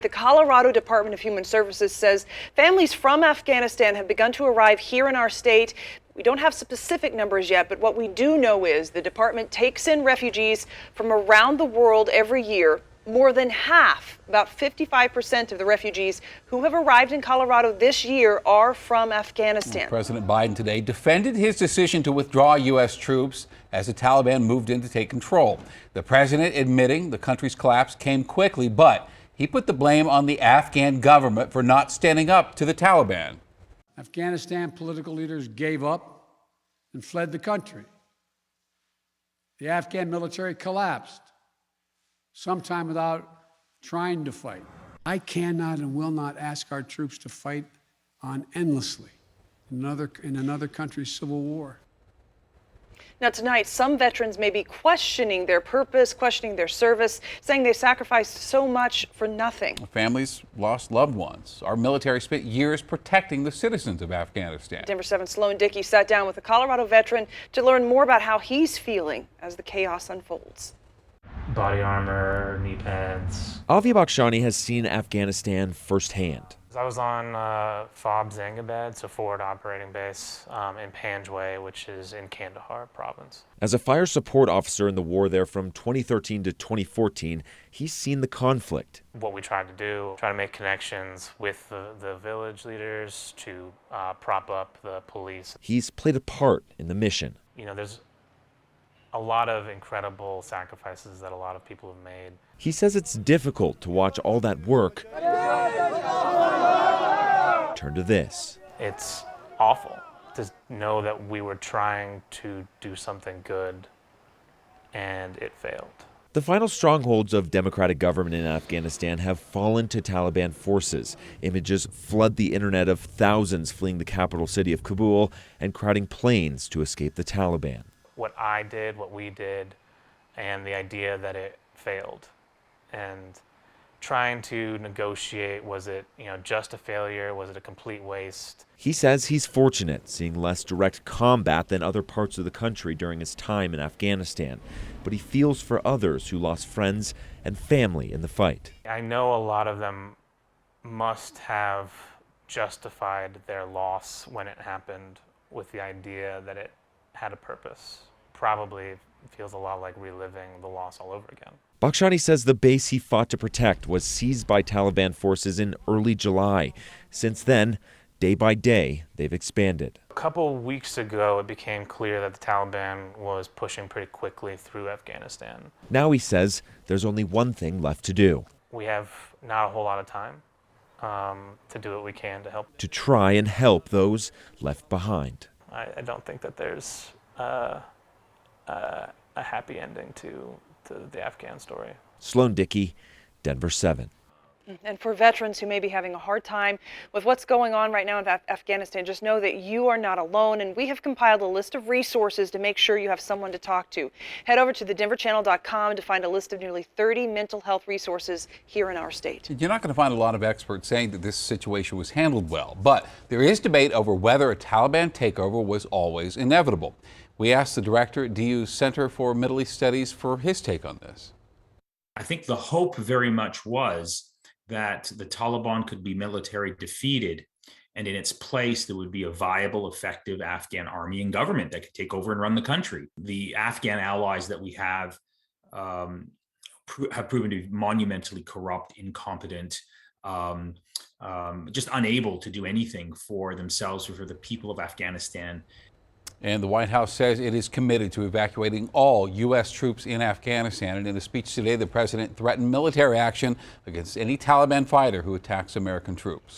the Colorado Department of Human Services says families from Afghanistan have begun to arrive here in our state. We don't have specific numbers yet, but what we do know is the department takes in refugees from around the world every year. More than half, about 55% of the refugees who have arrived in Colorado this year are from Afghanistan. President Biden today defended his decision to withdraw U.S. troops as the Taliban moved in to take control. The president admitting the country's collapse came quickly, but he put the blame on the Afghan government for not standing up to the Taliban. Afghanistan political leaders gave up and fled the country. The Afghan military collapsed, sometime without trying to fight. I cannot and will not ask our troops to fight on endlessly in another country's civil war. Now tonight, some veterans may be questioning their purpose, questioning their service, saying they sacrificed so much for nothing. Families lost loved ones. Our military spent years protecting the citizens of Afghanistan. Denver 7 Sloan Dickey sat down with a Colorado veteran to learn more about how he's feeling as the chaos unfolds. Body armor, knee pads. Avi BAKSHANI has seen Afghanistan firsthand. I was on FOB Zangabad, so Forward Operating Base in Panjwai, which is in Kandahar province. As a fire support officer in the war there from 2013 to 2014, he's seen the conflict. What we tried to do, try to make connections with the village leaders to prop up the police. He's played a part in the mission. You know, there's a lot of incredible sacrifices that a lot of people have made. He says it's difficult to watch all that work turn to this. It's awful to know that we were trying to do something good and it failed. The final strongholds of democratic government in Afghanistan have fallen to Taliban forces. Images flood the internet of thousands fleeing the capital city of Kabul and crowding planes to escape the Taliban. What I did, what we did, and the idea that it failed. And trying to negotiate, was it, just a failure? Was it a complete waste? He says he's fortunate, seeing less direct combat than other parts of the country during his time in Afghanistan. But he feels for others who lost friends and family in the fight. I know a lot of them must have justified their loss when it happened with the idea that it had a purpose. Probably feels a lot like reliving the loss all over again. BAKSHANI says the base he fought to protect was seized by Taliban forces in early July. Since then, day by day, they've expanded. A couple weeks ago, it became clear that the Taliban was pushing pretty quickly through Afghanistan. Now he says there's only one thing left to do. We have not a whole lot of time to do what we can to help. To try and help those left behind. I don't think that there's a happy ending to the Afghan story. Sloan Dickey, Denver 7. And for veterans who may be having a hard time with what's going on right now in Afghanistan, just know that you are not alone, and we have compiled a list of resources to make sure you have someone to talk to. Head over to thedenverchannel.com to find a list of nearly 30 mental health resources here in our state. You're not going to find a lot of experts saying that this situation was handled well, but there is debate over whether a Taliban takeover was always inevitable. We asked the director at DU's Center for Middle East Studies for his take on this. I think the hope very much was that the Taliban could be military defeated, and in its place there would be a viable, effective Afghan army and government that could take over and run the country. The Afghan allies that we have proven to be monumentally corrupt, incompetent, just unable to do anything for themselves or for the people of Afghanistan. And the White House says it is committed to evacuating all U.S. troops in Afghanistan. And in a speech today, the president threatened military action against any Taliban fighter who attacks American troops.